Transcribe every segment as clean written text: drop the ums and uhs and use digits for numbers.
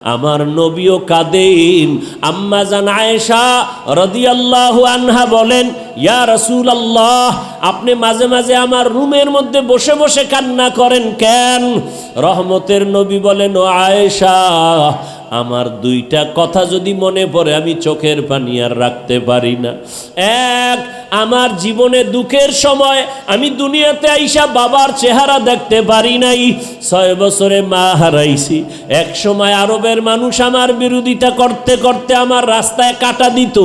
আমার নবীও কাঁদেন। আম্মা জান আয়েশা রাদিয়াল্লাহু আনহা বলেন, ইয়া রাসূলুল্লাহ, আপনি মাঝে মাঝে আমার রুমের মধ্যে বসে বসে কান্না করেন কেন? রহমতের নবী বলেন, ও আয়েশা, আমার দুইটা কথা যদি মনে পড়ে আমি চোখের পানি আর রাখতে পারি না। এক, আমার জীবনে দুঃখের সময় আমি দুনিয়াতে আইসা বাবার চেহারা দেখতে পারি নাই। 6 বছরে মা হারাইছি। এক সময় আরবের মানুষ আমার বিরোধিতা করতে করতে আমার রাস্তায় কাটা দিত।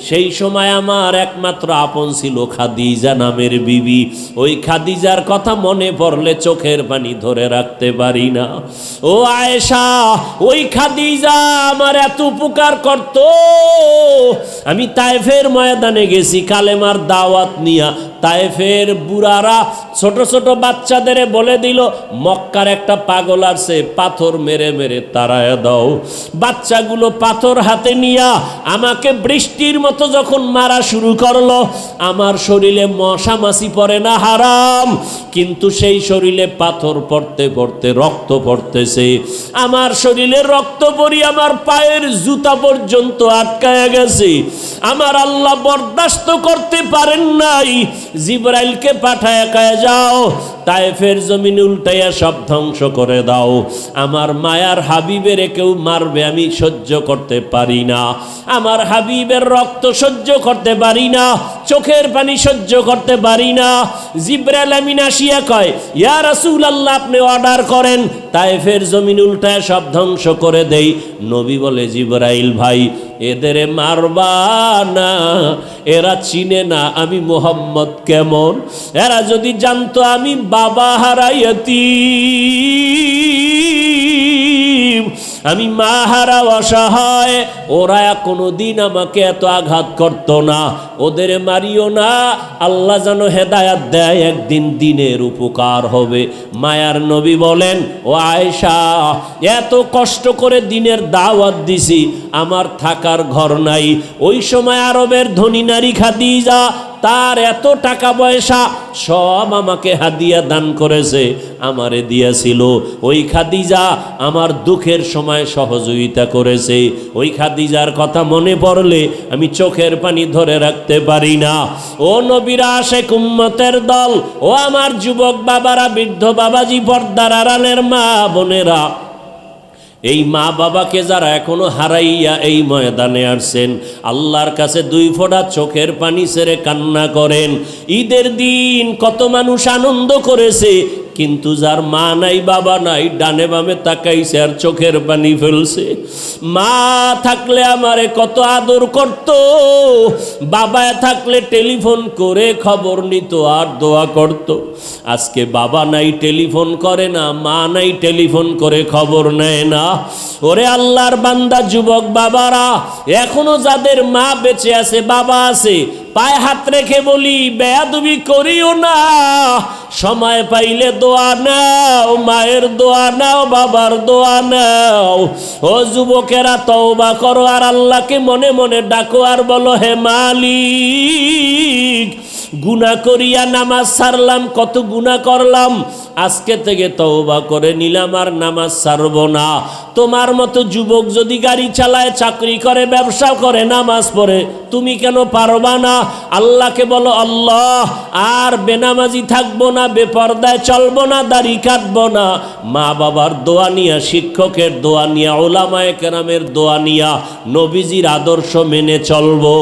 সেই সময় আমার একমাত্র আপন ছিল খাদিজা নামের বিবি। ওই খাদিজার কথা মনে পড়লে চোখের পানি ধরে রাখতে পারি না। ও আয়েশা, ওই খাদিজা আমার এত উপকার করত। আমি তায়েফের ময়দানে গেছি কালেমার দাওয়াত নিয়া। তায়েফের বুড়ারা ছোট ছোট বাচ্চাদের বলে দিল, মক্কার একটা পাগল আসছে, পাথর মেরে মেরে তাড়ায় দাও। বাচ্চাগুলো পাথর হাতে নিয়া আমাকে বৃষ্টির মতো যখন মারা শুরু করলো, আমার শরীরে মশা মাছি পড়ে না, হারাম, কিন্তু সেই শরীরে পাথর পড়তে পড়তে রক্ত পড়তেছে। আমার শরীরে রক্ত পড়ি আমার পায়ের জুতা পর্যন্ত আটকায় গেছে। আমার আল্লাহ বরদাস্ত করতে পারেন নাই। জিবরাইলকে পাঠায় কয়ে যাও, তায়েফের জমিন উল্টাইয়া সব ধ্বংস করে দাও। আমার মায়ার হাবিবের কেউ মারবে আমি সহ্য করতে পারি না। আমার হাবিবের রক্ত সহ্য করতে পারি না, চোখের পানি সহ্য করতে পারি না। জিবরাইল আমিন আসিয়া কয়, ইয়া রাসূলুল্লাহ, আপনি অর্ডার করেন, তায়েফের জমিন উল্টায় সব ধ্বংস করে দেই। নবী বলে, জিবরাইল ভাই, এদের মারবা না, এরা চিনে না আমি মুহাম্মদ কেমন। এরা যদি জানতো আমি বাবা হারাইয়াতি, আমি মা হারা অসহায়, ওরা কোনোদিন আমাকে এত আঘাত করত না। ওদের মারিও না, আল্লাহ যেন হেদায়াত দেয়, একদিন দিনের উপকার হবে। মায়ার নবী বলেন, ও আয়েশা, এত কষ্ট করে দিনের দাওয়াত দিছি, আমার থাকার ঘর নাই। ওই সময় আরবের ধনী নারী খাদিজা, তার এত টাকা পয়সা সব আমাকে হাদিয়া দান করেছে, আমারে দিয়েছিল। ওই খাদিজা আমার দুঃখের সময় সহযোগিতা করেছে। ওই খাদিজার কথা মনে পড়লে আমি চোখের পানি ধরে রাখতে পারি না। ও নবীরা, আশেক উম্মতের দল, ও আমার যুবক বাবারা, বৃদ্ধ বাবাজি, পর্দার আড়ালের মা বোনেরা, এই মা বাবাকে যারা এখনো হারাইয়া এই ময়দানে আসছেন, আল্লাহর কাছে 2 ফোঁটা চোখের পানি ছেড়ে কান্না করেন। ঈদের দিন কত মানুষ আনন্দ করেছে, কিন্তু যার মা নাই বাবা নাই, ডানে বামে তাকাইছে আর চোখের পানি ফেলছে। মা থাকলে আমারে কত আদর করত, বাবা থাকলে টেলিফোন করে খবর নিত আর দোয়া করত। আজকে বাবা নাই, টেলিফোন করে না, মা নাই, টেলিফোন করে খবর নেয় না। ওরে আল্লাহর বান্দা যুবক বাবারা, এখনো যাদের মা বেঁচে আছে, বাবা আছে, পায়ে হাত রেখে বলি, বেয়াদবি করিও না। সময় পাইলে দোয়া নাও, মায়ের দোয়া নাও, বাবার দোয়া নাও। ও যুবকেরা, তওবা করো আর আল্লাহকে মনে মনে ডাকো আর বলো, হে মালিক, গুনাহ করিয়া নামাজ ছাড়লাম, কত গুনাহ করলাম, আজকে থেকে তওবা করে নিলাম আর নামাজ ছাড়ব না। তোমার মতো যুবক যদি গাড়ি চালায়, চাকরি করে, ব্যবসা করে, নামাজ পড়ে, তুমি কেন পারবা না? আল্লাহকে বলো, আল্লাহ, আর বেনামাজি থাকবো না, বেপরদায় চলবো না, দাড়ি কাটবো না। মা বাবার দোয়া নিয়া, শিক্ষকের দোয়া নিয়া, ওলামায়ে কেরামের দোয়া নিয়া, নবীজির আদর্শ মেনে চলবো।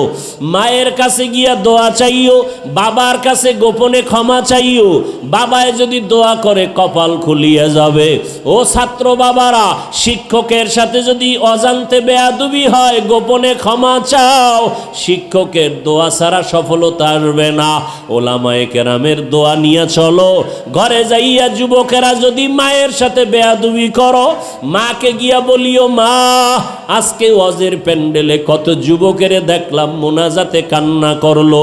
মায়ের কাছে গিয়া দোয়া চাইও, বাবার কাছে গোপনে ক্ষমা চাইও। বাবায় যদি দোয়া করে কপাল খুলিয়ে যাবে। ও ছাত্র বাবারা, শিক্ষকের সাথে যদি অজান্তে বেয়াদবি হয়, গোপনে ক্ষমা চাও। শিক্ষকের দোয়া ছাড়া সফলতা আসবে না। ওলামায়ে কেরামের দোয়া নিয়ে চলো। ঘরে যাইয়া যুবকেরা যদি মায়ের সাথে বেয়াদবি করো, মাকে গিয়া বলিও, মা, আজকে ওয়াজের প্যান্ডেলে কত যুবকেরে দেখলাম মোনাজাতে কান্না করলো,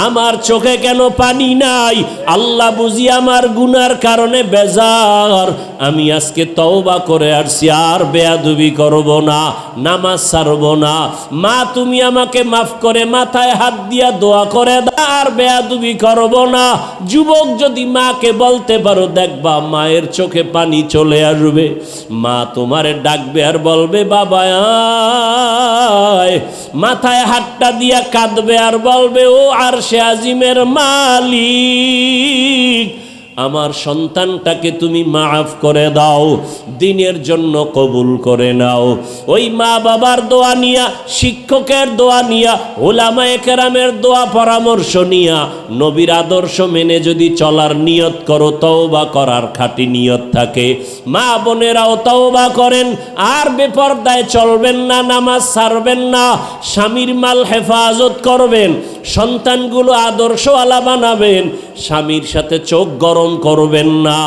আমার চোখে কেন পানি নাই? আল্লাহ বুঝি আমার গুনার কারণে বেজার। আমি আজকে তওবা করে আসছি, আর বেয়াদবি করব না, নামাজ ছাড়ব না। মা, তুমি আমাকে মাফ করে মাথায় হাত দিয়া দিয়া দোয়া করে আর বেয়াদবি করব না। যুবক যদি মাকে বলতে পারো, দেখবা মায়ের চোখে পানি চলে আসবে। মা তোমারে ডাকবে আর বলবে বাবা আয়, মাথায় হাতটা দিয়া কাঁদবে আর বলবে ও আরশে আজিমের মালিক, আমার সন্তানটাকে তুমি মাফ করে দাও, দিনের জন্য কবুল করে নাও। ওই মা বাবার দোয়া নিয়া, শিক্ষকের দোয়া নিয়া, উলামায়ে কেরামের দোয়া পরামর্শ নিয়া, নবীর আদর্শ মেনে যদি চলার নিয়ত করো, তওবা করার খাঁটি নিয়ত থাকে, মা বোনেরাও তওবা করেন, আর বেপরদায় চলবেন না, নামাজ ছাড়বেন না, স্বামীর মাল হেফাজত করবেন, সন্তানগুলো আদর্শওয়ালা বানাবেন, স্বামীর সাথে চোখ গরম করবেন না।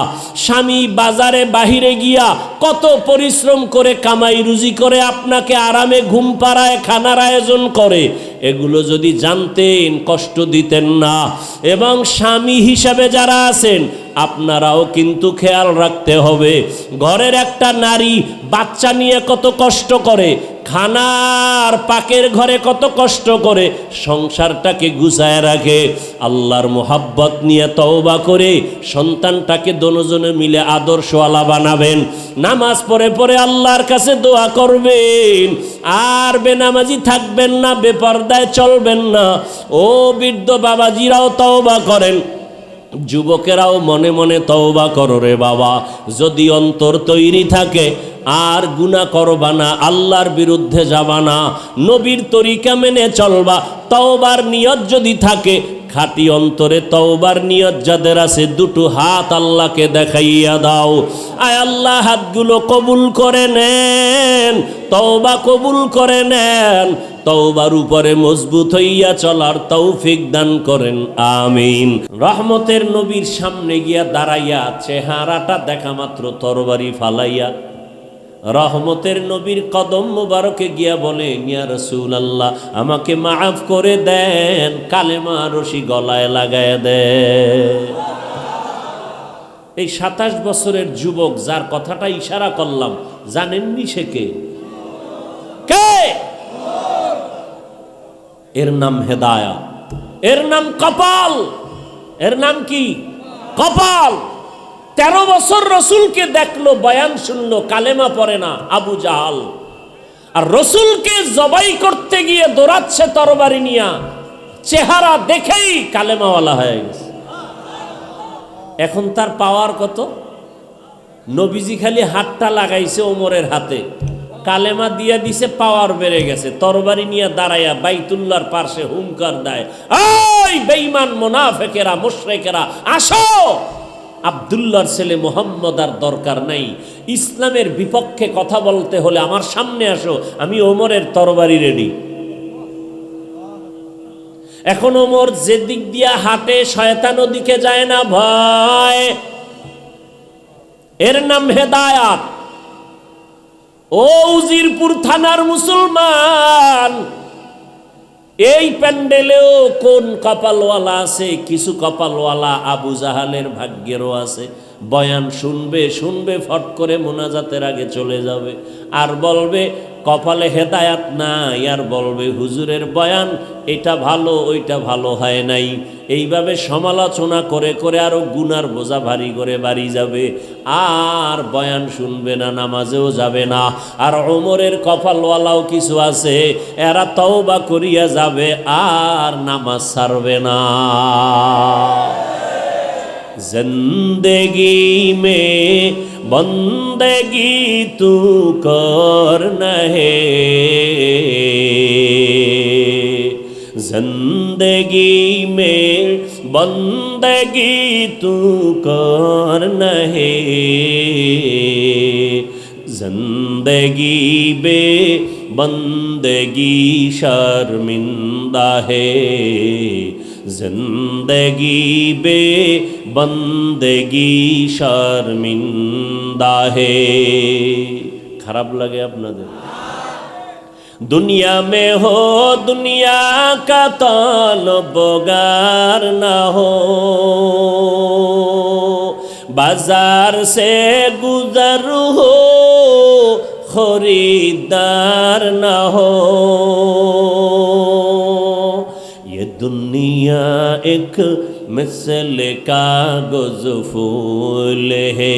স্বামী বাজারে বাহিরে গিয়া কত পরিশ্রম করে কামাই রুজি করে আপনাকে আরামে ঘুম পাড়ায়, খানার আয়োজন করে, এগুলো যদি জানতেন কষ্ট দিতেন না। এবং স্বামী হিসাবে যারা আছেন, আপনারাও কিন্তু খেয়াল রাখতে হবে, ঘরের একটা নারী বাচ্চা নিয়ে কত কষ্ট করে, খানার পাকের ঘরে কত কষ্ট করে সংসারটাকে গুছায় রাখে। আল্লাহর মোহাব্বত নিয়ে তওবা করে সন্তানটাকে দুজনে মিলে আদর্শওয়ালা বানাবেন। নামাজ পড়ে পড়ে আল্লাহর কাছে দোয়া করবেন, আর বেনামাজি থাকবেন না, বেপরদায় চলবেন না। ও বৃদ্ধ বাবাজিরাও তওবা করেন, যুবকেরাও মনে মনে তওবা করো রে বাবা। যদি অন্তর তৈরি থাকে আর গুনাহ করবা না, আল্লাহর বিরুদ্ধে যাবা না, নবীর তরিকা মেনে চলবা, তওবার নিয়ত যদি থাকে, খাঁটি অন্তরে তওবার নিয়ত যাদের আছে, দুটো হাত আল্লাহকে দেখাইয়া দাও। আয় আল্লাহ, হাতগুলো কবুল করে নেন, তওবা কবুল করে নেন, তওবার উপরে মজবুত হইয়া চলার তৌফিক দান করেন, আমিন। রহমতের নবীর সামনে গিয়া দাঁড়াইয়া চেহারাটা দেখা মাত্র তরবারি ফালাইয়া রহমতের নবীর কদম মুবারকে গিয়া বলেন, ইয়া রাসূলুল্লাহ, আমাকে মাফ করে দেন, কালেমা রশি গলায় লাগায় দেন। এই 27 বছরের যুবক যার কথাটা ইশারা করলাম, জানেননি সে কে? এর নাম হেদায়া, এর নাম কপাল, এর নাম কি? কপাল। 13 বছর রসুলকে দেখলো, বয়ান শুনলো, কালেমা পড়ে না, আবু জাহাল। আর রসুলকে জবাই করতে গিয়ে দৌড়াচ্ছে তরবারি নিয়া, চেহারা দেখেই কালেমাওয়ালা হয়ে গেছে। এখন তার পাওয়ার কত? নবীজি খালি হাতটা লাগাইছে ওমরের হাতে, কালেমা দিয়া দিছে, পাওয়ার বেড়ে গেছে। তরবারি নিয়ে দাঁড়াইয়া বাইতুল্লাহর পাশে হুঙ্কার দেয়, এই বেঈমান মুনাফিকেরা, মুশরিকেরা, আসো, আব্দুল্লাহর ছেলে মুহাম্মদ আর দরকার নাই, ইসলামের বিপক্ষে কথা বলতে হলে আমার সামনে আসো, আমি ওমরের তরবারি রেডি। এখন ওমর যে দিক দিয়া হাঁটে, শয়তান ওদিকে যায় না, ভয়। এর নাম হেদায়াত। ও উজিরপুর থানার মুসলমান, এই প্যান্ডেলেও কোন কপালওয়ালা আছে? কিছু কপালওয়ালা আবু জাহালের ভাগ্যেরও আছে। বয়ান শুনবে, শুনবে, ফট করে মোনাজাতের আগে চলে যাবে, আর বলবে কপালে হেদায়াত নাই, আর বলবে হুজুরের বয়ান এটা ভালো, ওইটা ভালো হয় নাই। এইভাবে সমালোচনা করে করে আরো গুনার বোঝা ভারী করে বাড়ি যাবে, আর বয়ান শুনবে না, নামাজেও যাবে না। আর ওমরের কপালওয়ালাও কিছু আছে, এরা তওবা করিয়া যাবে, আর নামাজ ছাড়বে না। जिंदगी में बंदगी तू करना है, जिंदगी में बंदगी तू करना है, जिंदगी बे बंदगी शर्मिंदा है, जिंदगी बे बंदगी शर्मिंदा है। খারাপ লাগে আপনাদের? दुनिया में हो दुनिया का तलबगार ना हो, बाजार से गुजर हो खरीदार ना हो, ये दुनिया दुनिया एक मिसल कागज फूल है,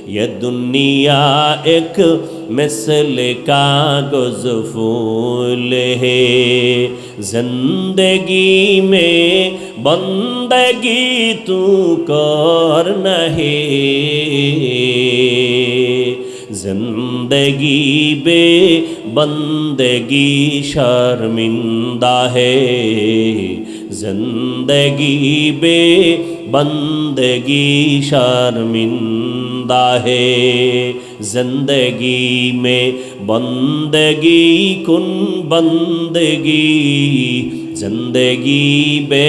ये दुनिया एक मिसल कागज फूल है। जिंदगी में बंदगी तू कर नहीं, जिंदगी बे बंदगी शर्मिंदा है, जिंदगी बे बंदगी शर्मिंदा है। जिंदगी में बंदगी कुन बंदगी, जिंदगी बे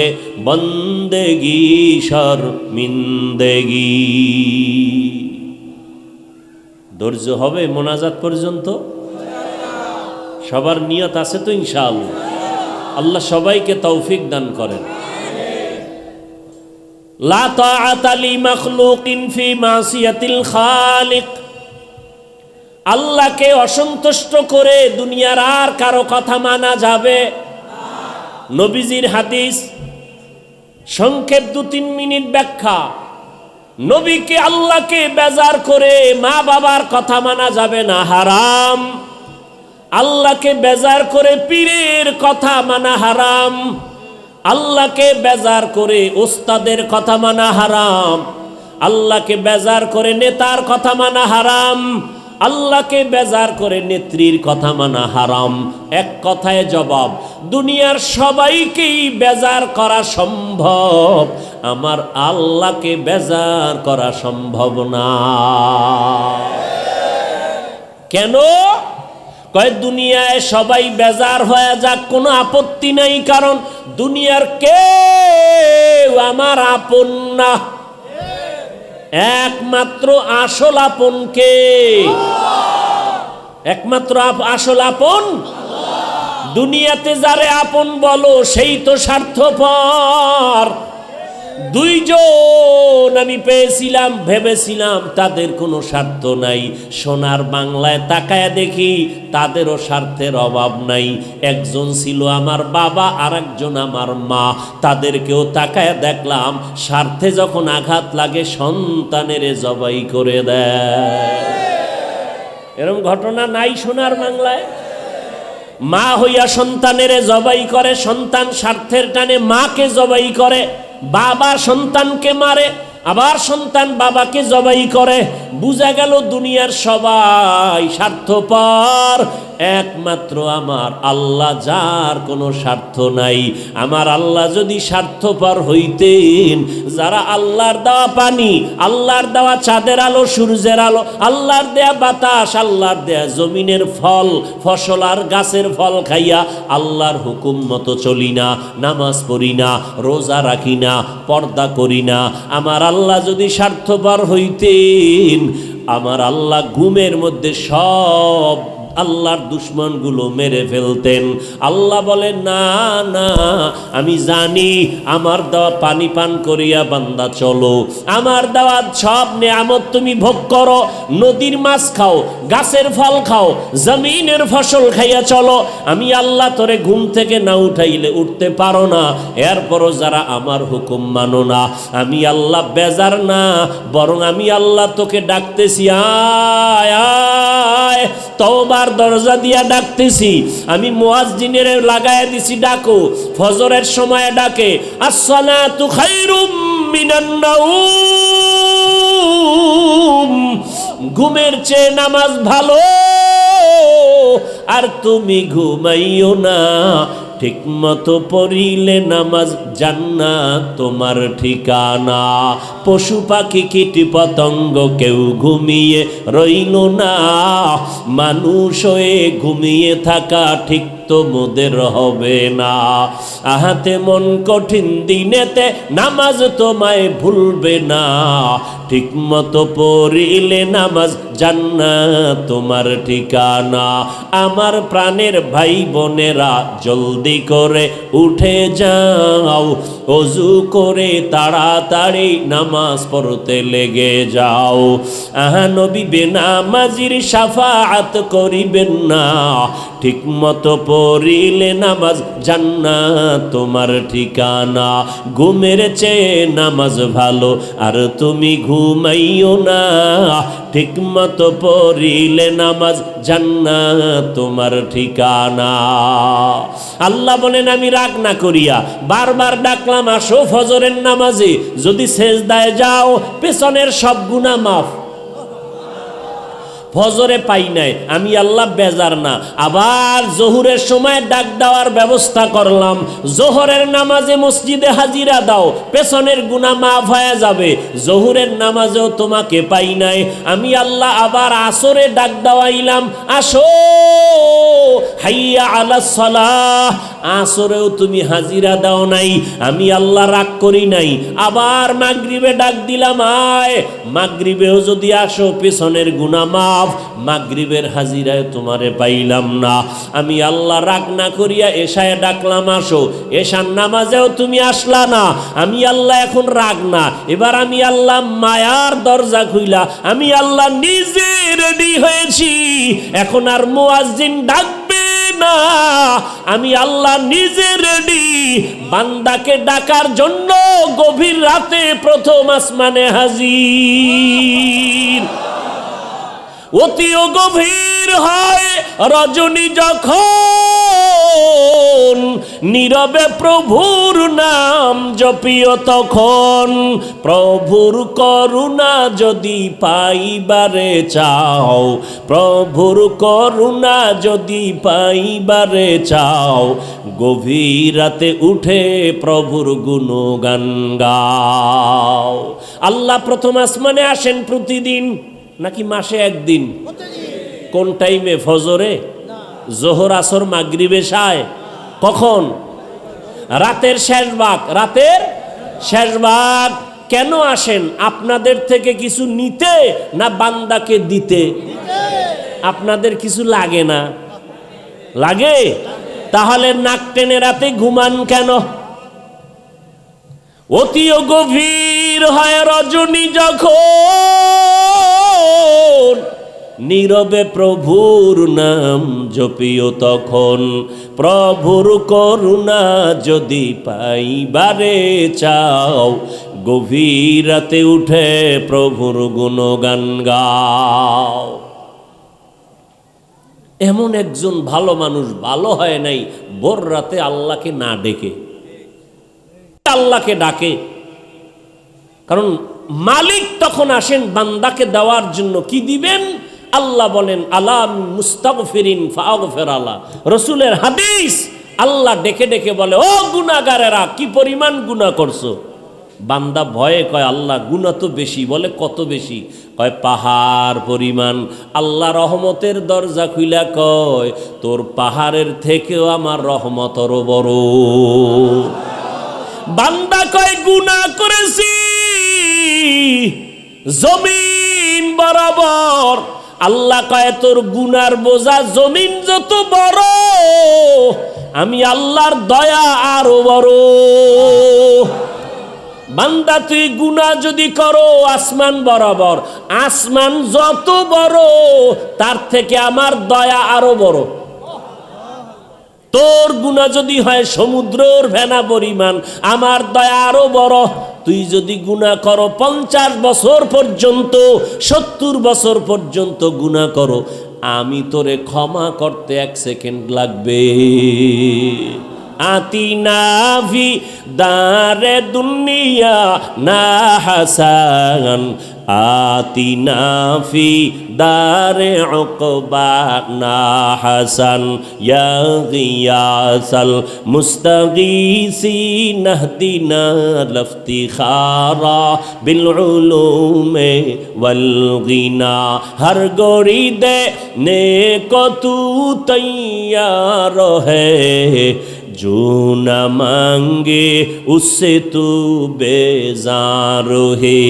बंदगी शर्मिंदगी। ধৈর্য হবে মোনাজাত পর্যন্ত? সবার নিয়ত আছে তো ইনশাআল্লাহ? আল্লাহ সবাইকে তৌফিক দান করেন। লা তাআতা লি মাখলুকিন ফি মাসিয়াতিল খালিক। আল্লাহকে অসন্তুষ্ট করে দুনিয়ার আর কারো কথা মানা যাবে না। নবীজির হাদিস, সংক্ষেপ 2-3 মিনিট ব্যাখ্যা। নবীকে আল্লাহকে বেজার করে মা বাবার কথা মানা যাবে না, হারাম। আল্লাহকে বেজার করে পীরের কথা মানা হারাম। আল্লাহকে বেজার করে ওস্তাদের কথা মানা হারাম। আল্লাহকে বেজার করে নেতার কথা মানা হারাম। আল্লাহকে বেজার করে নেত্রীর কথা মানা হারাম। এক কথায় জবাব, দুনিয়ার সবাইকেই বেজার করা সম্ভব, আমার আল্লাহকে বেজার করা সম্ভব না। কেন? কয় দুনিয়ায় সবাই বেজার হয়ে যাক, কোনো আপত্তি নাই, কারণ দুনিয়ার কেউ আমার আপন না। একমাত্র আসল আপন কে? একমাত্র আসল আপন দুনিয়াতে যারে আপন বলো সেই তো স্বার্থপর। 2 জন আমি পেয়েছিলাম, ভেবেছিলাম তাদের কোনো স্বার্থ নাই। সোনার বাংলায় তাকায় দেখি তাদেরও স্বার্থের অভাব নাই। একজন ছিল আমার বাবা, আর একজন আমার মা। তাদেরকেও তাকায় দেখলাম স্বার্থে যখন আঘাত লাগে সন্তানের জবাই করে দেয়। এরকম ঘটনা নাই সোনার বাংলায়? মা হইয়া সন্তানের জবাই করে, সন্তান স্বার্থের টানে মাকে জবাই করে, বাবা সন্তানকে মারে, আবার সন্তান বাবাকে জবাই করে। বুঝা গেল দুনিয়ার সবাই স্বার্থপর, একমাত্র আমার আল্লাহ যার কোনো স্বার্থ নাই। আমার আল্লাহ যদি স্বার্থপর হইতেন, যারা আল্লাহর দেওয়া পানি, আল্লাহর দেওয়া চাঁদের আলো, সূর্যের আলো, আল্লাহর দেয়া বাতাস, আল্লাহর দেয়া জমিনের ফল ফসল আর গাছের ফল খাইয়া আল্লাহর হুকুম মতো চলি না, নামাজ পড়ি না, রোজা রাখি না, পর্দা করি না, আমার আল্লাহ যদি স্বার্থপর হইতেন, আমার আল্লাহ ঘুমের মধ্যে সব আল্লাহর দুশ্মনগুলো মেরে ফেলতেন। আল্লাহ বলে না না, আমি জানি আমার দেওয়া পানি পান করিয়া বান্দা চলো, আমার দেওয়া সব নেয়ামত তুমি ভোগ করো, নদীর মাছ খাও, গাছের ফল খাও, জমিনের ফসল খাইয়া চলো। আমি আল্লাহ তোরে ঘুম থেকে না উঠাইলে উঠতে পারো না, এরপরও যারা আমার হুকুম মানো না, আমি আল্লাহ বেজার না, বরং আমি আল্লাহ তোকে ডাকতেছি, আয় আয়, তওবার দরজা দিয়া ডাকতেছি। আমি মুয়াজ্জিনের লাগায়া দিছি ডাকো, ফজরের সময় ডাকে, আসসালাতু খায়রুম মিনান নাউম, ঘুমের চেয়ে নামাজ ভালো, আর তুমি ঘুমাইও না, ঠিক মতো পড়িলে নামাজ জান্নাত তোমার ঠিকানা। পশু পাখি কীট পতঙ্গ কেউ ঘুমিয়ে রইল না, মানুষ হয়ে ঘুমিয়ে থাকা ঠিক তো মোদের হবে না। আহাতে মন কঠিন দিনেতে নামাজ তোমায় ভুলবে না, ঠিক মতো পড়িলে নামাজ জান্নাত তোমার ঠিকানা। আমার প্রাণের ভাই বোনেরা জলদি জলদি করে উঠে যাও, ওযু করে তাড়াতাড়ি নামাজ পড়তে লেগে যাও। নবী বেনামাজির শাফাআত করিবেন না, ঠিক মতো পড়িলে নামাজ জান্নাত তোমার ঠিকানা। ঘুমের চেয়ে নামাজ ভালো, আর তুমি ঘুমাইও না, ঠিক মতো পড়িলে নামাজ জান্নাত তোমার ঠিকানা। আল্লাহ বলেন আমি রাগ না করিয়া বারবার ডাকলাম আসো ফজরের নামাজে, যদি সেজদায় যাও পেছনের সব গুনাহ মাফ। ফজরে পাই নাই, আমি আল্লাহ বেজার না। আবার জোহরের সময় ডাক দেওয়ার ব্যবস্থা করলাম, জোহরের নামাজে মসজিদে হাজিরা দাও, পেছনের গুনাহ মাফ হয়ে যাবে। জোহরের নামাজেও তোমাকে পাই নাই, আমি আল্লাহ আবার আসরে ডাক দেওয়াইলাম আসো হাইয়া আলাস সালাহ, আসরেও তুমি হাজিরা দাও নাই, আমি আল্লাহ রাগ করি নাই। আবার মাগরিবে ডাক দিলাম আয়, মাগরিবেও যদি আসো পেছনের গুনাহ মাফ। মাগরিবের হাজিরায় তোমারে পাইলাম না, আমি আল্লাহ রাগ না করিয়া এশায় ডাকলাম আসো, এশার নামাজেও তুমি আসলা না, আমি আল্লাহ এখন রাগ না। এবার আমি আল্লাহ মায়ার দরজা খুইলা আমি আল্লাহ নিজে রেডি হয়েছি, এখন আর মুয়াজ্জিন ডাকবে না, আমি আল্লাহ নিজে রেডি বান্দাকে ডাকার জন্য। গভীর রাতে প্রথম আসমানে হাজির। অতিও গভীর হয় রজনী যখন, নীরবে প্রভুর নাম জপিও তখন। প্রভুর করুণা যদি পাইবারে চাও, প্রভুর করুণা যদি পাইবারে চাও, গভীর রাতে উঠে প্রভুর গুণগান গাও। আল্লাহ প্রথম আসমানে আসেন প্রতিদিন নাকি মাসে একদিন? কোন টাইমে? ফজরে, জোহর, আসর, মাগরিবে, এশায়। কখন? রাতের শেষ ভাগ। রাতের শেষ ভাগ। কেন আসেন? আপনাদের থেকে কিছু নিতে না বান্দাকে দিতে? আপনাদের কিছু লাগে না? লাগে? তাহলে নাক টেনে রাতে ঘুমান কেন? অতিও গভীর হয় রজনী যখন, নীরবে প্রভুর নাম জপিও তখন। প্রভুর করুণা যদি পাইবারে চাও, গভীর রাতে উঠে প্রভুর গুণগান গাও। এমন একজন ভালো মানুষ ভালো হয় নাই ভোর রাতে আল্লাহকে না ডেকে। আল্লাহকে ডাকে, কারণ মালিক তখন আসেন বান্দাকে দেওয়ার জন্য। কি দিবেন? আল্লাহ বলেন আলা মুস্তাগফিরিন ফাগফির আল্লাহ। রসুলের হাদিস, আল্লাহ ডেকে ডেকে বলে ও গুনাহগারেরা কি পরিমাণ গুনাহ করছো। বান্দা ভয়ে কয় আল্লাহ গুনাহ তো বেশি। বলে কত বেশি? কয় পাহাড় পরিমাণ। আল্লাহ রহমতের দরজা খুইলা কয় তোর পাহাড়ের থেকেও আমার রহমত আরো বড়। বান্দা কয় গুনাহ করেছি জমিন বরাবর। আল্লাহ কয় তোর গুনার বোঝা জমিন যত বড়, আমি আল্লাহর দয়া আরো বড়। বান্দা তুই গুনাহ যদি করো আসমান বরাবর, আসমান যত বড় তার থেকে আমার দয়া আরো বড়। তোর গুনাহ যদি হয় সমুদ্রের ফেনা পরিমাণ, আমার দয়া আরো বড়। তুই যদি গুনাহ করো 50 বছর পর্যন্ত, 70 বছর পর্যন্ত গুনাহ করো, আমি তোরে ক্ষমা করতে 1 সেকেন্ড লাগবে। আতিনা ফি দারে দুনিয়া না হাসান, আতিনা ফি দারে উকবা না হাসান, ইয়া গিয়াসাল মুস্তাগীসিন ইহদিনা লফতিখারা বিল উলুমে ওয়াল গিনা। হর গড়ি দে নেক তু তৈয়ার হে, जो न मांगे उससे तू बेजार है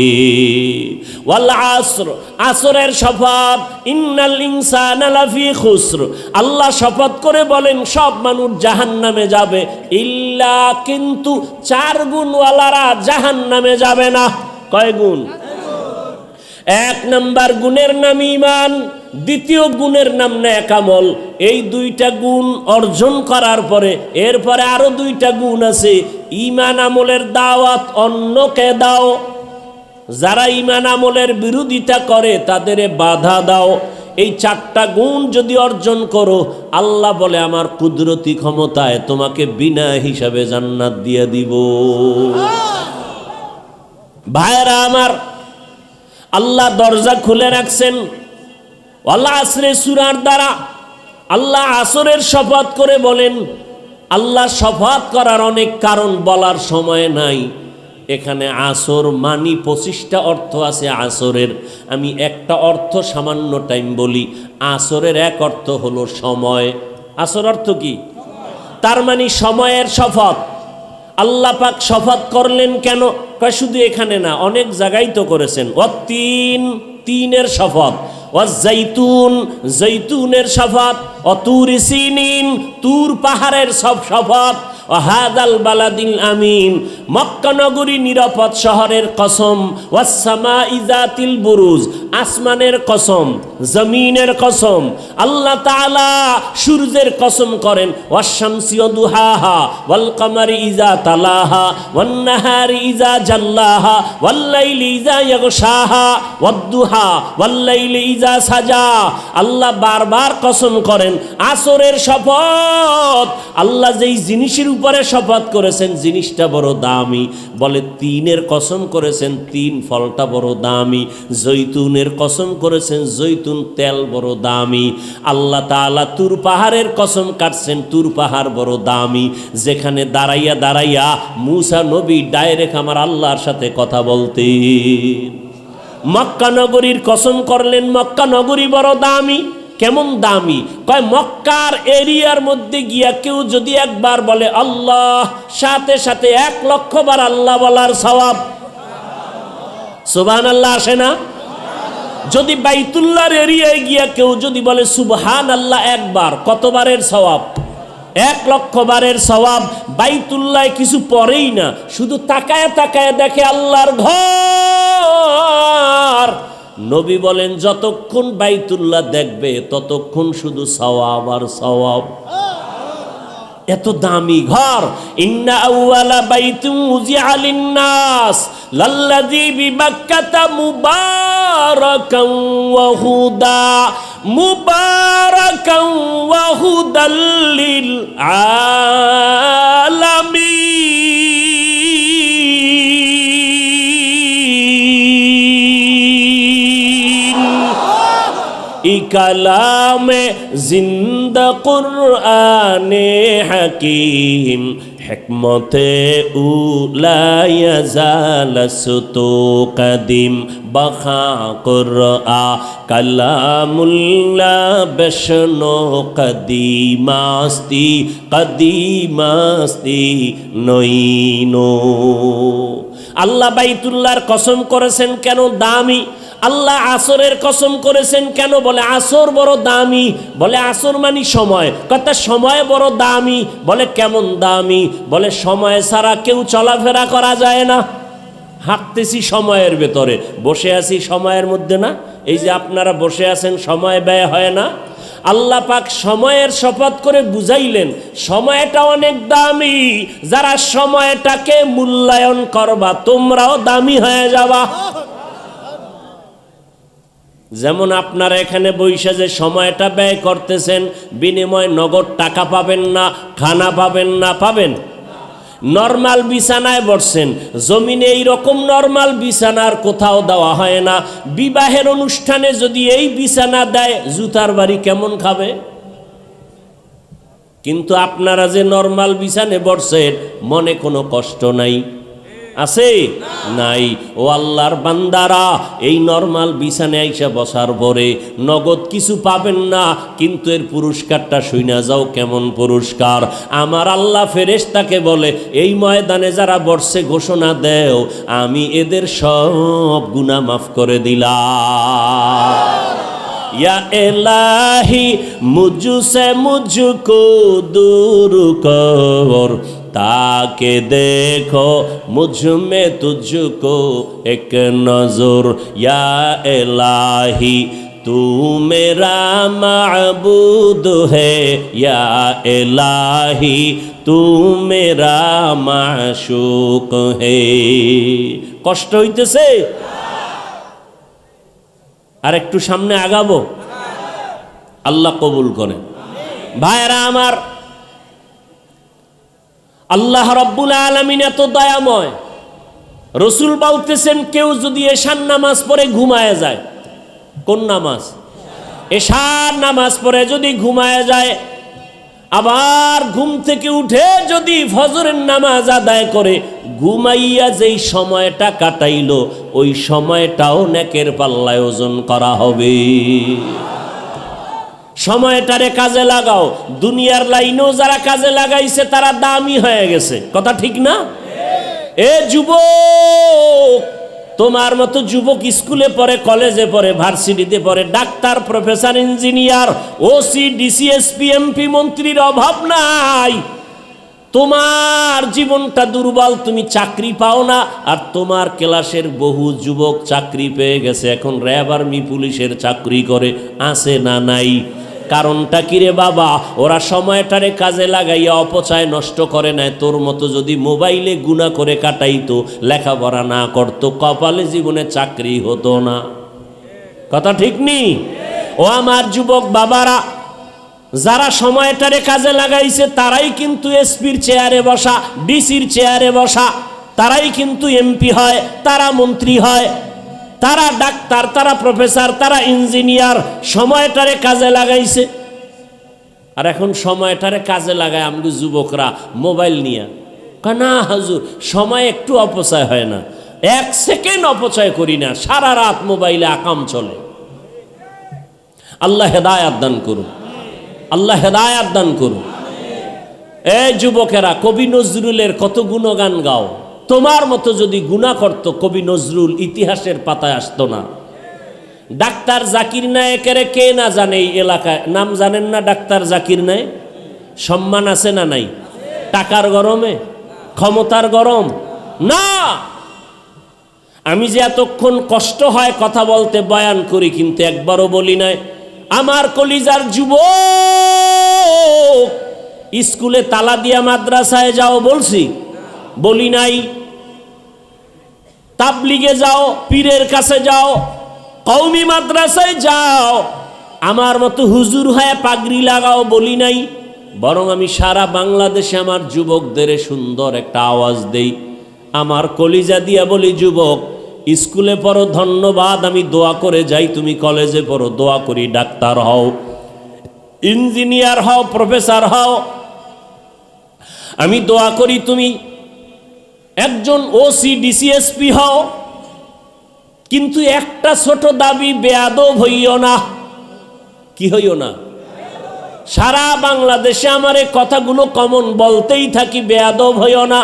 ওয়াল আসর আসরের শপথ ইন্নাল ইনসানা লাফি খুসর আল্লাহ শপথ করে বলেন সব মানুষ জাহান্নামে যাবে ইল্লা কিন্তু 4 গুণওয়ালারা জাহান্নামে যাবে না কয় গুণ 1 নাম্বার গুণের নাম ঈমান দ্বিতীয় গুণের নাম নেক আমল এই দুইটা গুণ অর্জন করার পরে এরপরে আরো দুইটা গুণ আছে ঈমান আমলের দাওয়াত অন্যকে দাও যারা ঈমান আমলের বিরোধিতা করে তাদের বাধা দাও এই 4টা গুণ যদি অর্জন করো আল্লাহ বলে আমার কুদরতি ক্ষমতায় তোমাকে বিনা হিসাবে জান্নাত দিয়ে দিব ভাইরা আমার আল্লাহ দরজা খুলে রাখছেন ওয়াল আসরে সূরার দ্বারা আল্লাহ আসরের শপথ করে বলেন আল্লাহ শপথ করার অনেক কারণ বলার সময় নাই এখানে আসর মানি 25টা অর্থ আছে আসরের আমি একটা অর্থ সামান্য টাইম বলি আসরের এক অর্থ হলো সময় আসর অর্থ কি তার মানে সময়ের শপথ আল্লাহ পাক শপথ করলেন কেন কয় শুধু এখানে না অনেক জায়গায় তো করেছেন তিনের শপথ ওয়াজাইতুন জৈতুনের শপথ অতুর সিনিন তুর পাহাড়ের সব শপথ ওয়াহাদাল বালাদিল আমিন মক্কা নগরী নিরাপদ শহরের কসম ওয়াসসামাই যাতিল বুরুজ আসমানের কসম জমিনের কসম আল্লাহ তাআলা সূর্যের কসম করেন ওয়াশ-শামসি ওয়া দুহাহা ওয়াল কমারি ইযা তালাহা ওয়ান নাহারি ইযা জাল্লাহা ওয়াল লাইলি ইযা ইয়াগশাহা ওয়াদ দুহা ওয়াল লাইলি ইযা সাজা আল্লাহ বারবার কসম করেন আসরের শপথ আল্লাহ যেই জিনিসের উপরে শপথ করেছেন জিনিসটা বড় দামি বলে তিনের কসম করেছেন তিন ফলটা বড় দামি জৈতুনের কসম করেছেন জৈতুন তেল বড় দামি আল্লাহ তাআলা তুর পাহাড়ের কসম কাটছেন তুর পাহাড় বড় দামি যেখানে দাঁড়াইয়া দাঁড়াইয়া মূসা নবী ডাইরেক্ট আমার আল্লাহর সাথে কথা বলতেন মক্কা নগরীর কসম করলেন মক্কা নগরী বড় দামি কেমন দামি কয় মক্কার এরিয়ার মধ্যে গিয়া কেউ যদি একবার বলে আল্লাহ সাথে সাথে 1 লক্ষ বার আল্লাহ বলার সওয়াব সুবহানাল্লাহ আসে না যদি বাইতুল্লাহর এরিয়ায় গিয়া কেউ যদি বলে সুবহানাল্লাহ একবার কতবারের সওয়াব 1 লক্ষ বারের সওয়াব বাইতুল্লাহ কিছু পরেই না শুধু তাকায় তাকায় দেখে আল্লাহর ঘর নবী বলেন যতক্ষণ বাইতুল্লাহ দেখবে ততক্ষণ শুধু সওয়াব আর সওয়াব এত দামি ঘর ইন্না আউয়ালা বাইতুন উযিআ লিন-নাস লাল্লাযী বিমাক্কাতা মুবারাকান ওয়া হুদা মুবারাকান ওয়া হুদাল লিল আলামিন কালামে জিন্দা কুরআনে হাকিম হিকমতে উলায়া জালাসতু কদিম বখা কুরআ কালামুল্লাহ বেশনো কদিমাস্তি কদিমাস্তি নইনো আল্লাহ বাইতুল্লাহর কসম করেছেন কেন দামি আল্লাহ আসরের কসম করেছেন কেন বলে আসর বড় দামি বলে আসর মানে সময় কথা সময় বড় দামি বলে কেমন দামি বলে সময় ছাড়া কেউ চলাফেরা করা যায় না হাঁটতেছি সময়ের ভেতরে বসে আছি সময়ের মধ্যে না এই যে আপনারা বসে আছেন সময় ব্যয় হয় না আল্লাহ পাক সময়ের শপথ করে বুঝাইলেন সময়টা অনেক দামি যারা সময়টাকে মূল্যায়ন করবা তোমরাও দামি হয়ে যাবা যেমন আপনারা এখানে বৈশা যে সময়টা ব্যয় করতেছেন বিনিময় নগদ টাকা পাবেন না খানা পাবেন না পাবেন নরমাল বিছানায় বসছেন জমিনে এই রকম নরমাল বিছানার কোথাও দেওয়া হয় না বিবাহের অনুষ্ঠানে যদি এই বিছানা দেয় জুতার বাড়ি কেমন খাবে কিন্তু আপনারা যে নরমাল বিছানে বসছেন মনে কোনো কষ্ট নাই আছে? নাই। ও আল্লাহর বান্দারা, এই নরমাল বিছানায় আইসা বসার পরে নগদ কিছু পাবেন না, কিন্তু এর পুরস্কারটা শুইনা যাও কেমন পুরস্কার। আমার আল্লাহ ফেরেশতাকে বলে, এই ময়দানে যারা বসছে ঘোষণা দেও, আমি এদের সব গুনাহ মাফ করে দিলাম। या इलाही मुझसे मुझको दूर कर, ताके देखो मुझ में तुझको एक नजर। या इलाही तू मेरा माबूद है, या इलाही तू मेरा माशूक है। কষ্ট হইতেছে? আর একটু সামনে আগাবো, আল্লাহ কবুল করেন। ভাইরা আমার, আল্লাহ রাব্বুল আলামিন এত দয়াময়, রসুল বলতেছেন কেউ যদি এশার নামাজ পড়ে ঘুমায় যায়, কোন নামাজ? এশার নামাজ পড়ে যদি ঘুমায় যায়, আবার ঘুম থেকে উঠে যদি ফজরের নামাজ আদায় করে, ঘুমাইয়া যেই সময়টা কাটাইলো ওই সময়টাও নেকের পাল্লায় ওজন করা হবে। সময়টারে কাজে লাগাও। দুনিয়ার লাইনেও যারা কাজে লাগাইছে তারা দামি হয়ে গেছে, কথা ঠিক না? এ যুবক, তোমার মতো যুবক স্কুলে পড়ে, কলেজে পড়ে, ভার্সিটিতে পড়ে, doctor, professor, engineer, OC, DC, SP, MP, মন্ত্রীর অভাব নাই। তোমার জীবনটা দুর্বল, তুমি চাকরি পাও না, আর তোমার ক্লাসের বহু যুবক চাকরি পেয়ে গেছে, এখন র্যাব, আর্মি, পুলিশের চাকরি করে, আছে না নাই? কারণটা কি রে বাবা? ওরা সময়টারে কাজে লাগাইয়া অপচয় নষ্ট করে নাই। তোর মতো যদি মোবাইলে গুনাহ করে কাটাইতো, লেখাপড়া না করতো, কপালে জীবনে চাকরি হতো না, কথা ঠিক নি? ও আমার যুবক বাবারা, যারা সময়টারে কাজে লাগাইছে তারাই কিন্তু এসপির চেয়ারে বসা, ডিসির চেয়ারে বসা, তারাই কিন্তু এমপি হয়, তারা মন্ত্রী হয়, তারা ডাক্তার, তারা প্রফেসর, তারা ইঞ্জিনিয়ার। সময়টারে কাজে লাগাইছে। আর এখন সময়টারে কাজে লাগায় আমরা যুবকরা মোবাইল নিয়ে, না হুজুর সময় একটু অপচয় হয় না, 1 সেকেন্ড অপচয় করি না, সারা রাত মোবাইলে আকাম চলে। আল্লাহ হেদায়াত দান করুন, আল্লাহ হেদায়াত দান করুন। এই যুবকেরা, কবি নজরুলের কত গুণগান গাও। তোমার মতো যদি গুনাহ করত, কবি নজরুল ইতিহাসের পাতায় আসতো না। ডাক্তার জাকির নায়েকের কে না জানে এই এলাকায়? নাম জানেন না ডাক্তার জাকির নায়েক? সম্মান আছে না নাই? টাকার গরমে, ক্ষমতার গরম না। আমি যে এতক্ষণ কষ্ট হয় কথা বলতে, বয়ান করি, কিন্তু একবারও বলি নাই আমার কলিজার যুবক স্কুলে তালা দিয়া মাদ্রাসায় যাও বলছি? বলি নাই। তাবলিগে যাও, পীরের কাছে যাও, কওমি মাদ্রাসায় যাও, আমার মতো হুজুর হয়ে পাগড়ি লাগাও, বলি নাই। বরং আমি সারা বাংলাদেশে আমার যুবকদের সুন্দর একটা আওয়াজ দেই, আমার কলিজা দিয়া বলি, যুবক স্কুলে পড়ো, ধন্যবাদ, আমি দোয়া করে যাই, তুমি কলেজে পড়ো, দোয়া করি ডাক্তার হও, ইঞ্জিনিয়ার হও, প্রফেসর হও, আমি দোয়া করি তুমি একজন ওসি, ডিসি, এসপি হও। কিন্তু একটা ছোট দাবি, বেয়াদব হইও না। কি হইও না? সারা বাংলাদেশে আমার এই কথাগুলো কমন বলতেই থাকি, বেয়াদব হইও না।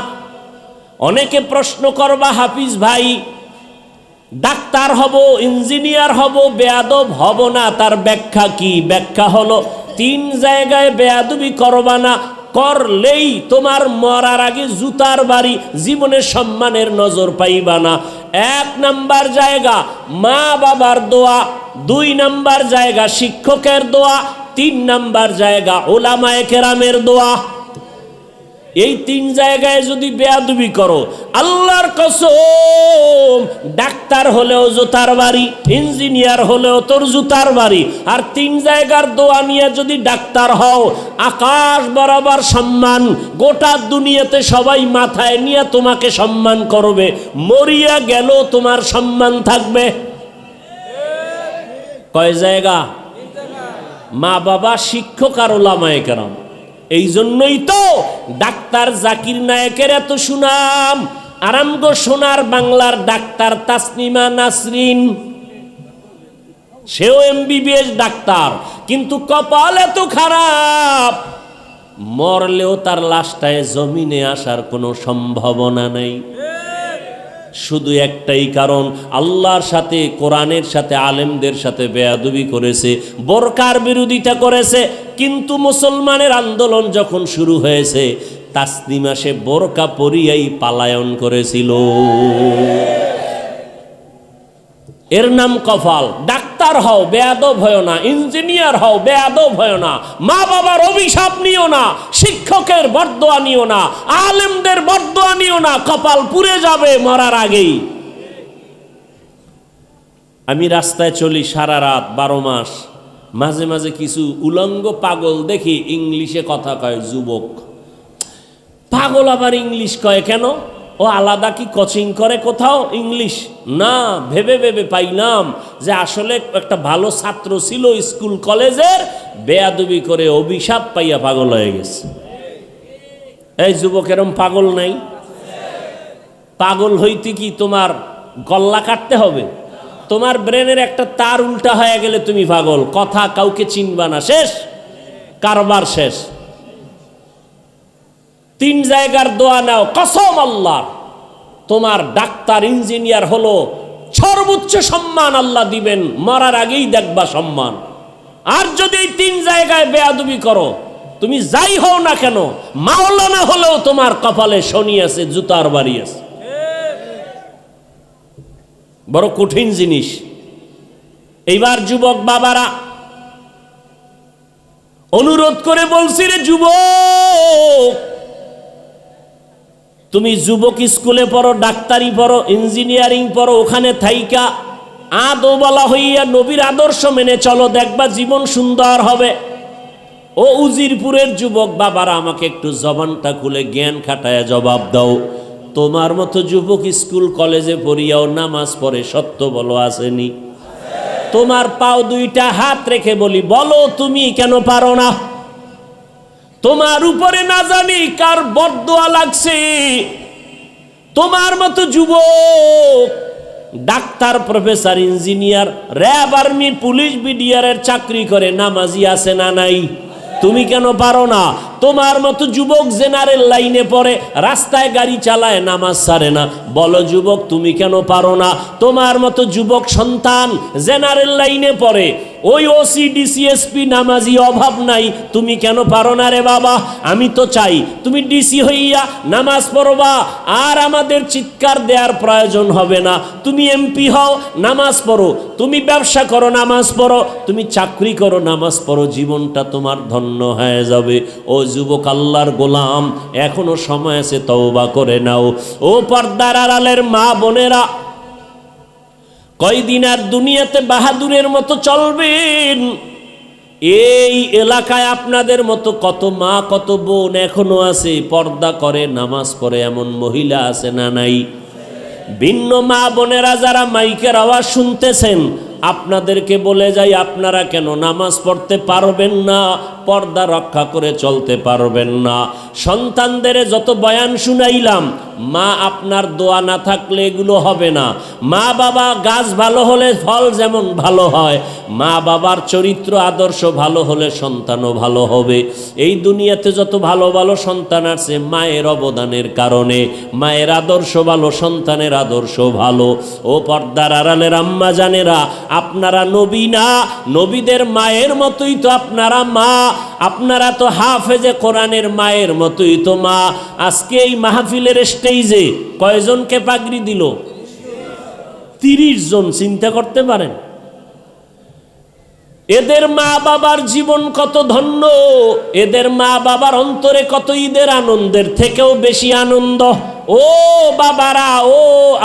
অনেকে প্রশ্ন করবা, হাফিজ ভাই ডাক্তার হব, ইঞ্জিনিয়ার হব, বেয়াদব হব না, তার ব্যাখ্যা কি? ব্যাখ্যা হলো 3 জায়গায় বেয়াদবি করবা না, করলেই তোমার মরার আগে জুতার বাড়ি, জীবনে সম্মানের নজর পাইবা না। 1 নাম্বার জায়গা মা বাবার দোয়া, 2 নাম্বার জায়গা শিক্ষকের দোয়া, 3 নাম্বার জায়গা উলামায়ে কেরামের দোয়া। এই 3 জায়গায় যদি বেয়াদবি করো, আল্লাহর কসম, ডাক্তার হলেও জুতার বাড়ি, ইঞ্জিনিয়ার হলেও তোর জুতার বাড়ি। আর 3 জায়গার দোয়া নিয়ে যদি ডাক্তার হও, আকাশ বরাবর সম্মান, গোটা দুনিয়াতে সবাই মাথায় নিয়ে তোমাকে সম্মান করবে, মরিয়া গেল তোমার সম্মান থাকবে। কয় জায়গা? মা বাবা, শিক্ষক আর উলামায়ে কেরাম। এই জন্যই তো ডাক্তার জাকির নায়েকের এত সুনাম। আরামগো সোনার বাংলার ডাক্তার তাসনিমা নাসরিন, সেও এমবিবিএস ডাক্তার, কিন্তু কপাল এত খারাপ, মরলেও তার লাশটায় জমিনে আসার কোনো সম্ভাবনা নেই। শুধু একটাই কারণ, আল্লাহর সাথে, কোরআনের সাথে, আলেমদের সাথে বেয়াদবি করেছে, বোরকার বিরোধিতা করেছে। কিন্তু মুসলমানের আন্দোলন যখন শুরু হয়েছে, তাসনিমা সে বোরকা পরিয়াই পালায়ন করেছিল। এর নাম কপাল। ডাক্তার হও, বেয়াদব হয় না। ইঞ্জিনিয়ার হও, বেয়াদব হয় না। মা বাবার অভিশাপ নিও না, শিক্ষকের বরদোয়া নিও না, আলেমদের বরদোয়া নিও না, কপাল পুড়ে যাবে মরার আগেই। আমি রাস্তায় চলি সারা রাত 12 মাস, মাঝে মাঝে কিছু উলঙ্গ পাগল দেখি ইংলিশে কথা কয়। যুবক পাগল আবার ইংলিশ কয় কেন? ও আলাদা কি কোচিং করে কোথাও ইংলিশ? না, ভেবে ভেবে পাইলাম যে আসলে একটা ভালো ছাত্র ছিল স্কুল কলেজের, বেয়াদবি করে অভিশাপ পাইয়া পাগল হয়ে গেছে। এই যুবক, এরম পাগল নাই? পাগল হইতে কি তোমার গল্লা কাটতে হবে? তোমার ব্রেনের একটা তার উল্টা হয়ে গেলে তুমি পাগল, কথা কাউকে চিনবা না, শেষ, কারবার শেষ। 3 জায়গার দোয়া নাও, কসম আল্লাহর, তোমার ডাক্তার ইঞ্জিনিয়ার হলো সর্বোচ্চ সম্মান আল্লাহ দিবেন, মরার আগেই দেখবা সম্মান। আর যদি এই 3 জায়গায় বেয়াদবি করো, তুমি যাই হও না কেন, মাওলানা হলেও তোমার কপালে শনি আছে, জুতার বাড়ি আছে। বড় কঠিন জিনিস। এইবার যুবক বাবারা অনুরোধ করে বলছি, রে যুবক, তুমি যুবক স্কুলে পড়ো, ডাক্তারি পড়ো, ইঞ্জিনিয়ারিং পড়ো, ওখানে থাইকা আদোবালা হইয়া নবীর আদর্শ মেনে চলো, দেখবা জীবন সুন্দর হবে। ও উজিরপুরের যুবক বাবারা, আমাকে একটু জবানটা খুলে জ্ঞান খাটায় জবাব দাও। তোমার মতো যুবক স্কুল কলেজে পড়িয়াও নামাজ পড়ে, সত্য বলো আসেনি? তোমার পাও 2টা হাত রেখে বলি, বলো তুমি কেন পারো না? তোমার উপরে না জানি কার বরদোয়া লাগছে। তোমার মতো যুবক doctor, professor, engineer, RAB, army, police, বিডিআরের চাকরি করে, নামাজি আছে না নাই? তুমি কেন পারো না? তোমার মতো যুবক জেনারেল লাইনে পড়ে, রাস্তায় গাড়ি চালায়, নামাজ ছাড়ে না, বলো যুবক তুমি কেন পারো না? তোমার মতো যুবক সন্তান জেনারেল লাইনে পড়ে, ওই ওসি ডিসিএসপি নামাজি অভাব নাই, তুমি কেন পারো না রে বাবা? আমি তো চাই তুমি ডিসি হইয়া নামাজ পড়বা, আর আমাদের চিৎকার দেওয়ার প্রয়োজন হবে না। তুমি এমপি হও, নামাজ পড়ো, তুমি ব্যবসা করো, নামাজ পড়ো, তুমি চাকরি করো, নামাজ পড়ো, জীবনটা তোমার ধন্য হয়ে যাবে। ও যুবক, আল্লাহর গোলাম, এখনো সময় আছে, তওবা করে নাও। ও পর্দার আড়ালের মা বোনেরা, কয়দিন আর দুনিয়াতে বাহাদুরের মতো চলবেন? এই এলাকায় আপনাদের মতো কত মা, কত বোন এখনো আছে, পর্দা করে, নামাজ পড়ে, এমন মহিলা আছে না নাই? ভিন্ন মা বোনেরা যারা মাইকের আওয়াজ শুনতেছেন, আপনাদেরকে বলে যাই, আপনারা কেন নামাজ পড়তে পারবেন না? পর্দা রক্ষা করে চলতে পারবেন না? সন্তানদের যত বয়ান শুনাইলাম, মা আপনার দোয়া না থাকলে এগুলো হবে না। মা বাবা গাছ ভালো হলে ফল যেমন ভালো হয়, মা বাবার চরিত্র আদর্শ ভালো হলে সন্তানও ভালো হবে। এই দুনিয়াতে যত ভালো ভালো সন্তান আছে, মায়ের অবদানের কারণে। মায়ের আদর্শ ভালো, সন্তানের আদর্শ ভালো। ও পর্দার আড়ালের আম্মা জানেরা, আপনারা নবী না, নবীদের মায়ের মতোই তো আপনারা মা। আপনারা তো হাফেজে কোরআনের মায়ের মতোই তো মা। আজকে এই মাহফিলের স্টেজে কয়জনকে পাগড়ি দিল? 30 জন। চিন্তা করতে পারেন এদের মা বাবার জীবন কত ধন্য, এদের মা বাবার অন্তরে কত ঈদের আনন্দের থেকেও বেশি আনন্দ। ও বাবারা, ও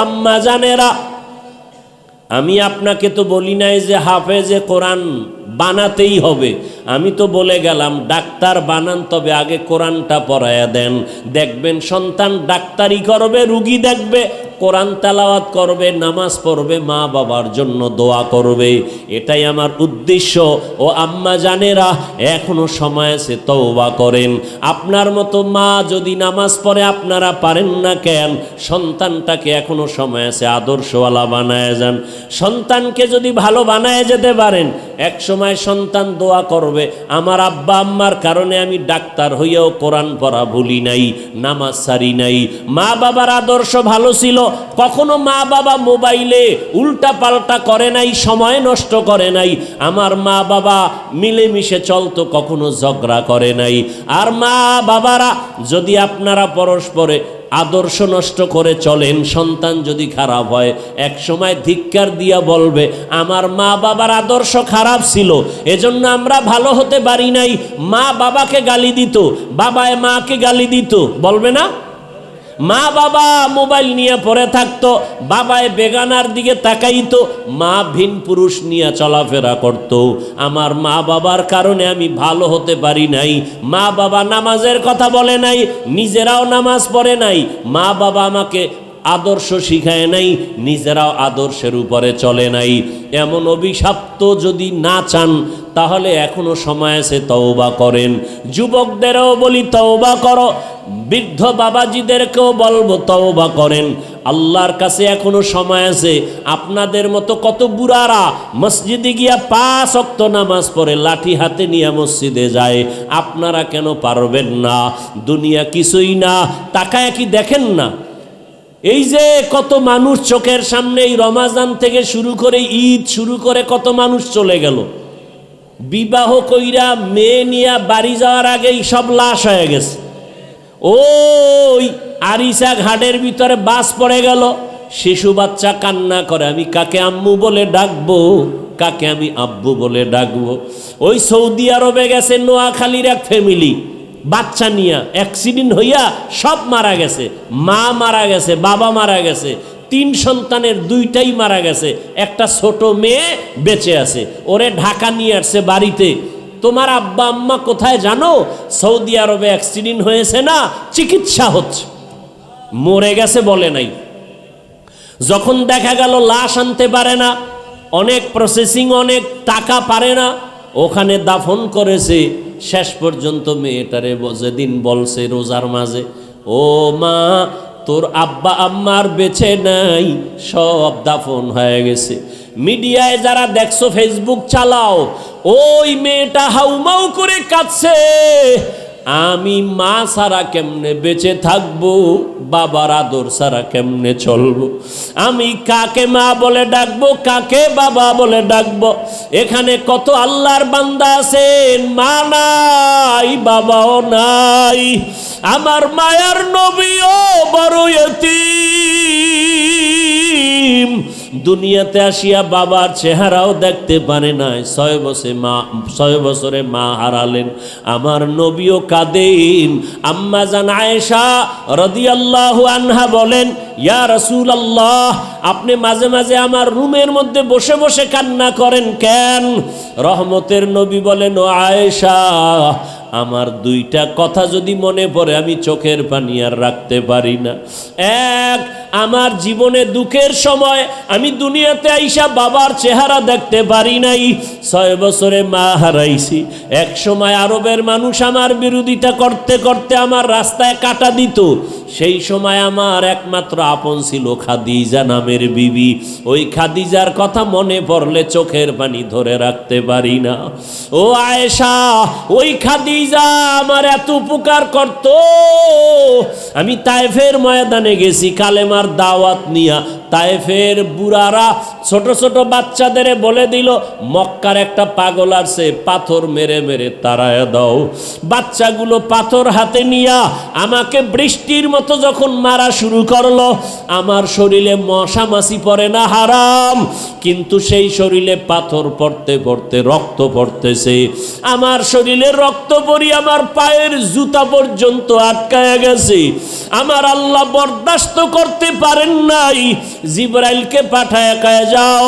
আম্মা জানেরা, আমি আপনাকে তো বলি নাই যে হাফেজে কোরআন বানাতেই হবে। আমি তো বলে গেলাম ডাক্তার বানান, তবে আগে কোরআনটা পড়ায়া দেন। দেখবেন সন্তান ডাক্তারি করবে, রুগী দেখবে, কোরআন তেলাওয়াত করবে, নামাজ পড়বে, মা বাবার জন্য দোয়া করবে। এটাই আমার উদ্দেশ্য। ও আম্মা জানেরা, এখনো সময় আছে, তওবা করেন। আপনার মতো মা যদি নামাজ পড়ে আপনারা পারেন না কেন? সন্তানটাকে এখনো সময় আছে, আদর্শওয়ালা বানায় যান। সন্তানকে যদি ভালো বানায় যেতে পারেন, এক সময় সন্তান দোয়া করবে, আমার আব্বা আম্মার কারণে আমি ডাক্তার হইয়াও কোরআন পড়া ভুলি নাই, নামাজ সারি নাই। মা বাবার আদর্শ ভালো ছিল, কখনো মা বাবা মোবাইলে উল্টা পাল্টা করে নাই, সময় নষ্ট করে নাই। আমার মা বাবা মিলেমিশে চলতো, কখনো ঝগড়া করে নাই। আর মা বাবারা যদি আপনারা পরস্পরে আদর্শ নষ্ট করে চলেন, সন্তান যদি খারাপ হয়, এক সময় ধিক্কার দিয়া বলবে আমার মা বাবার আদর্শ খারাপ ছিল, এজন্য আমরা ভালো হতে পারি নাই। মা বাবাকে গালি দিত, বাবায় মাকে গালি দিত, বলবে না? মা বাবা মোবাইল নিয়ে পড়ে থাকতো, বাবায় বেগানার দিকে তাকাইতো, মা ভিন পুরুষ নিয়ে চলাফেরা করত। আমার মা বাবার কারণে আমি ভালো হতে পারি নাই। মা বাবা নামাজের কথা বলে নাই, নিজেরাও নামাজ পড়ে নাই। মা বাবা আমাকে আদর্শ শিখায় নাই, নিজেরাও আদর্শের উপরে চলে নাই। এমন অভিশপ্ত যদি না চান, তাহলে এখনো সময় আছে, তওবা করেন। যুবকদেরও বলি তওবা করো, বৃদ্ধ বাবাজিদেরকেও বলবো তওবা করেন। আল্লাহর কাছে এখনো সময় আছে। আপনাদের মতো কত বুড়ারা মসজিদে গিয়া 5 ওয়াক্ত নামাজ পড়ে, লাঠি হাতে নিয়ে মসজিদে যায়, আপনারা কেন পারবেন না? দুনিয়া কিছুই না, তাকায় কি দেখেন না? এই যে কত মানুষ চোখের সামনে, এই রমাজান থেকে শুরু করে ঈদ শুরু করে কত মানুষ চলে গেল। বিবাহ কইরা মেয়ে নিয়ে বাড়ি যাওয়ার আগেই সব লাশ হয়ে গেছে। ওই আরিসা ঘাটের ভিতরে বাস পড়ে গেল, শিশু বাচ্চা কান্না করে, আমি কাকে আম্মু বলে ডাকবো, কাকে আমি আব্বু বলে ডাকবো। ওই সৌদি আরবে গেছে নোয়াখালীর এক ফ্যামিলি, বাচ্চা নিয়া অ্যাক্সিডেন্ট হইয়া সব মারা গেছে। মা মারা গেছে, বাবা মারা গেছে, 3 সন্তানের 2টাই মারা গেছে, একটা ছোট মেয়ে বেঁচে আছে। ওরে ঢাকা নিয়ে আসছে বাড়িতে। তোমার আব্বা আম্মা কোথায় জানো? সৌদি আরবে অ্যাক্সিডেন্ট হয়েছে না, চিকিৎসা হচ্ছে। মরে গেছে বলে নাই। যখন দেখা গেল লাশ আনতে পারে না, অনেক প্রসেসিং, অনেক টাকা পারে না, ওখানে দাফন করেছে। শেষ পর্যন্ত মেয়েটারে যেদিন বলছে রোজার মাঝে, ও মা তোর আব্বা আম্মার বেঁচে নাই, সব দাফন হয়ে গেছে। মিডিয়ায় যারা দেখছো, ফেসবুক চালাও, ওই মেয়েটা হাউমাউ করে কাঁদছে, আমি মা ছাড়া কেমনে বেঁচে থাকবো, বাবার আদর ছাড়া কেমনে চলবো, আমি কাকে মা বলে ডাকবো, কাকে বাবা বলে ডাকবো। এখানে কত আল্লাহর বান্দা আছেন, মা নাই, বাবাও নাই। আমার মায়ার নবীও বড় ইতিম, দুনিয়াতে আসিয়া বাবার চেহারাও দেখতে পারে নাই। 6 বছরে মা হারালেন। আমার নবীও কাঁদেন। আম্মা জান আয়েশা রাদিয়াল্লাহু আনহা বলেন, ইয়া রাসূলুল্লাহ, আপনি মাঝে মাঝে আমার রুমের মধ্যে বসে বসে কান্না করেন কেন? রহমতের নবী বলেন, ও আয়েশা, আমার 2টা কথা যদি মনে পড়ে আমি চোখের পানি আর রাখতে পারি না। এক, আমার জীবনে দুঃখের সময় আমি দুনিয়াতে আইসা বাবার চেহারা দেখতে পারি নাই। 6 বছরে মা হারাইছি। এক সময় আরবের মানুষ আমার বিরোধিতা করতে করতে আমার রাস্তায় কাটা দিত। সেই সময় আমার একমাত্র আপন ছিল খাদিজা নামের বিবি। ওই খাদিজার কথা মনে পড়লে চোখের পানি ধরে রাখতে পারি না। ও আয়েশা, ওই খাদিজা আমার এত উপকার করত। আমি তায়েফের ময়দানে গেছি কালেমার দাওয়াত নিয়া। তায়েফের বুড়ারা ছোট ছোট বাচ্চাদের বলে দিল, মক্কার একটা পাগল আসছে, পাথর মেরে মেরে তাড়ায় দাও। বাচ্চাগুলো পাথর হাতে নিয়া আমাকে বৃষ্টির মতো যখন মারা শুরু করলো, আমার শরীরে মশা মাছি পড়ে না, হারাম, কিন্তু সেই শরীরে পাথর পড়তে পড়তে রক্ত পড়তেছে। আমার শরীরে রক্ত পড়ি আমার পায়ের জুতা পর্যন্ত আটকায় গেছে। আমার আল্লাহ বরদাস্ত করতে পারেন নাই। জিবরাইলকে পাঠায় কয়ে যাও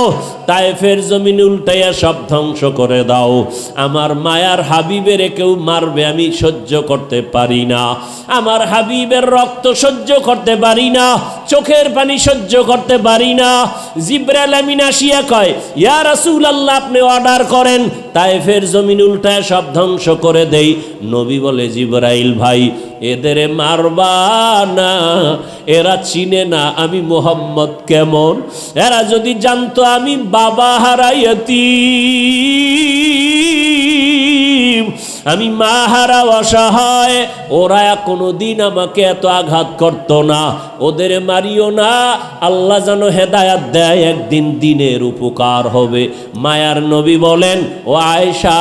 তায়েফের জমিন উল্টাইয়া সব ধ্বংস করে দাও, আমার মায়ার হাবিবের কেউ মারবে আমি সহ্য করতে পারি না, আমার হাবিবের রক্ত সহ্য করতে পারি না, চোখের পানি সহ্য করতে পারি না। জিবরাইল আমিন আসিয়া কয় ইয়া রাসূলুল্লাহ আপনি অর্ডার করেন তায়েফের জমিন উল্টায় সব ধ্বংস করে দেই। নবী বলে জিবরাইল ভাই এদের মারবা না, এরা চিনে না আমি মুহাম্মদ কেমন, এরা যদি জানতো আমি বাবা হারাইয়াতি, আমি মা হারা অসহায়, ওরা কোনোদিন আমাকে এত আঘাত করতো না, ওদের মারিও না, আল্লাহ যেন হেদায়াত দেয়, একদিন দিনের উপকার হবে। মায়ার নবী বলেন ও আয়েশা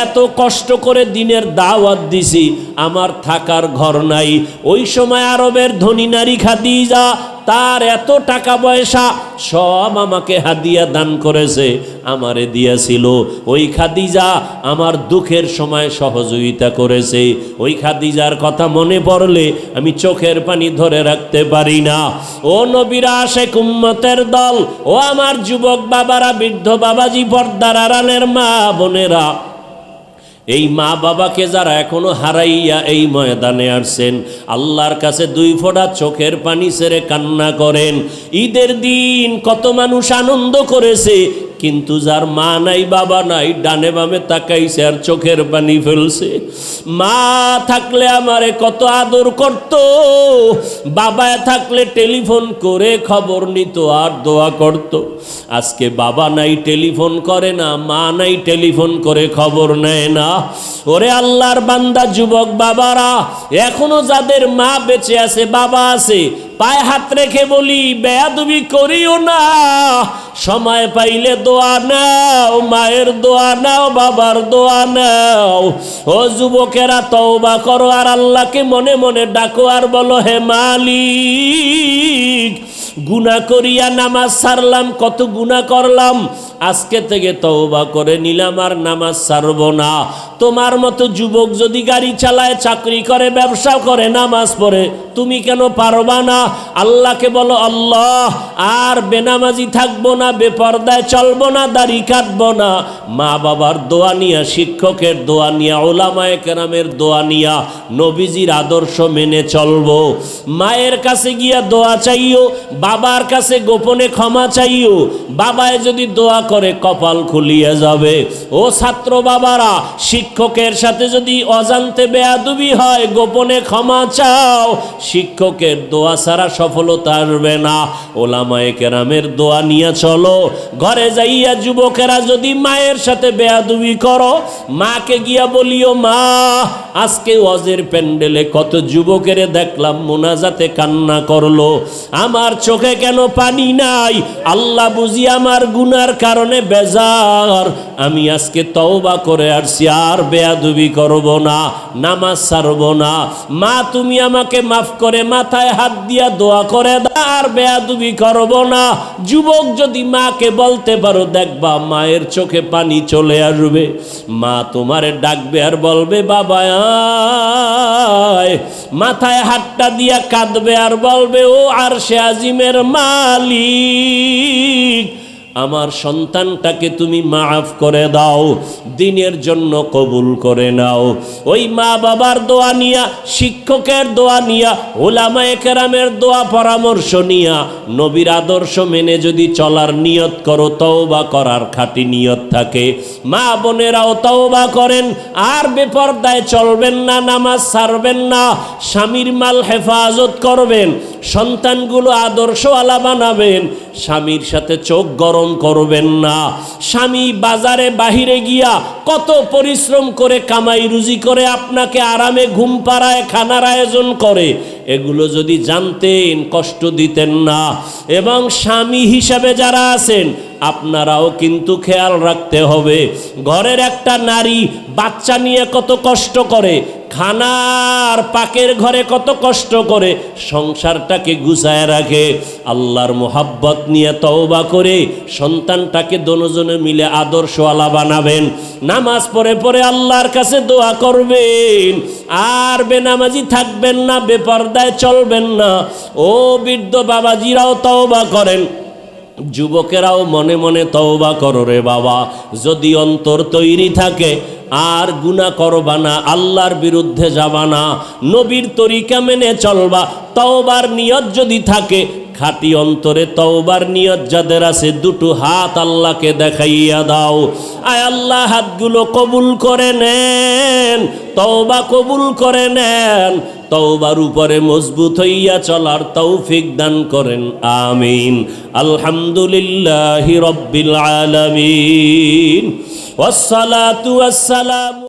এত কষ্ট করে দিনের দাওয়াত দিছি, আমার থাকার ঘর নাই। ওই সময় আরবের ধনী নারী খাদিজা তার এত টাকা পয়সা সব আমাকে হাদিয়া দান করেছে, আমারে দিয়েছিল। ওই খাদিজা আমার দুঃখের সময় সহযোগিতা করেছে, ওই খাদিজার কথা মনে পড়লে আমি চোখের পানি ধরে রাখতে পারি না। ও নবীর আশিক উম্মতের দল, ও আমার যুবক বাবারা, বৃদ্ধ বাবাজি, পর্দার আড়ালের মা বোনেরা, এই মা বাবাকে যারা এখনো হারাইয়া এই ময়দানে আসছেন, আল্লাহর কাছে দুই ফোঁটা চোখের পানি ছেড়ে কান্না করেন। ঈদের দিন কত মানুষ আনন্দ করেছে, কিন্তু যার মা নাই বাবা নাই ডানে বামে তাকাইছে আর চোখের পানি ফেলছে। মা থাকলে আমারে কত আদর করত, বাবা থাকলে টেলিফোন করে খবর নিত আর দোয়া করত। আজকে বাবা নাই টেলিফোন করে না, মা নাই টেলিফোন করে খবর নেয় না। ওরে আল্লাহর বান্দা যুবক বাবারা, এখনো যাদের মা বেঁচে আছে বাবা আছে, পায়ে হাত রেখে বলি বেয়াদবি করিও না, সময় পাইলে দোয়া নাও, মায়ের দোয়া নাও, বাবার দোয়া নাও। ও যুবকেরা তওবা করো আর আল্লাহকে মনে মনে ডাকো আর বলো হে মালিক গুনাহ করিয়া নামাজ ছাড়লাম, কত গুনাহ করলাম, আজকে থেকে তওবা করে নিলাম আর নামাজ ছাড়ব না। তোমার মতো যুবক যদি গাড়ি চালায়, চাকরি করে, ব্যবসা করে, নামাজ পড়ে, তুমি কেন পারবা না? আল্লাহকে বলো আল্লাহ আর বেনামাজি থাকবো না, বেপরদায় চলবো না, দাড়ি কাটবো না। মা বাবার দোয়া নিয়া, শিক্ষকের দোয়া নিয়া, ওলামায়ে কেরামের দোয়া নিয়া নবীজির আদর্শ মেনে চলবো। মায়ের কাছে গিয়া দোয়া চাইও, বাবার কাছে গোপনে ক্ষমা চাইও। বাবায় যদি দোয়া করে কপাল খুলিয়ে যাবে। ও ছাত্র বাবারা, শিক্ষকের সাথে যদি অজান্তে বেয়াদবি হয় গোপনে ক্ষমা চাও, শিক্ষকের দোয়া ছাড়া সফলতা আসবে না। ওলামায়ে কেরামের দোয়া নিয়ে চলো। ঘরে যাইয়া যুবকেরা যদি মায়ের সাথে বেয়াদবি করো, মাকে গিয়া বলিও মা আজকে ওয়াজের প্যান্ডেলে কত যুবকের দেখলাম মোনাজাতে কান্না করলো, আমার চোখে কেন পানি নাই? আল্লাহ বুঝি আমার গুনার কারণে বেজার, আমি আজকে তওবা করে আসছি, আর বেয়াদবি করব না, নামাজ ছাড়ব না। মা তুমি আমাকে মাফ করে মাথায় হাত দিয়া দোয়া করে দাও, আর বেয়াদবি করব না। যুবক যদি মাকে বলতে পারো, দেখবা মায়ের চোখে পানি চলে আসবে। মা তোমারে ডাকবে আর বলবে বাবা আয়, মাথায় হাতটা দিয়া কাঁদবে আর বলবে ও আরশে আজিমের মালিক আমার সন্তানটাকে তুমি মাফ করে দাও, দিনের জন্য কবুল করে নাও। ওই মা বাবার দোয়া নিয়া, শিক্ষকের দোয়া নিয়া, ওলামায়ে কেরামের দোয়া পরামর্শ নিয়া, নবীর আদর্শ মেনে যদি চলার নিয়ত করো, তওবা করার খাঁটি নিয়ত থাকে, মা বোনেরাও তওবা করেন আর বেপরদায় চলবেন না, নামাজ ছাড়বেন না, স্বামীর মাল হেফাজত করবেন, সন্তানগুলো আদর্শওয়ালা বানাবেন, স্বামীর সাথে চোখ গরম করবেন না। স্বামী বাজারে বাহিরে গিয়া কত পরিশ্রম করে কামাই রুজি করে আপনাকে আরামে ঘুম পাড়ায়, খানার আয়োজন করে, এগুলো যদি জানতেন কষ্ট দিতেন না। এবং স্বামী হিসাবে যারা আছেন আপনারাও কিন্তু খেয়াল রাখতে হবে। ঘরের একটা নারী বাচ্চা নিয়ে কত কষ্ট করে, খানার পাকের ঘরে কত কষ্ট করে সংসারটাকে গুছায় রাখে। আল্লাহর মোহাব্বত নিয়ে তওবা করে সন্তানটাকে দুজনে মিলে আদর্শওয়ালা বানাবেন। নামাজ পড়ে পড়ে আল্লাহর কাছে দোয়া করবেন, আর বেনামাজি থাকবেন না, বেপরদায় চলবেন না। ও বৃদ্ধ বাবাজিরাও তওবা করেন, যুবকেরাও মনে মনে তওবা করো রে বাবা। যদি অন্তর তৈরি থাকে আর গুনাহ করবা না, আল্লাহর বিরুদ্ধে যাবা না, নবীর তরিকা মেনে চলবা, তওবার নিয়ত যদি থাকে, খাঁটি অন্তরে তওবার নিয়ত যাদের আছে, দুটো হাত আল্লাহকে দেখাইয়া দাও। আয় আল্লাহ, হাতগুলো কবুল করে নেন, তওবা কবুল করে নেন, তওবার উপরে মজবুত হইয়া চলার তৌফিক দান করেন, আমিন। আলহামদুলিল্লাহি রাব্বিল আলামিন, ওয়াসসালাতু ওয়াসসালামু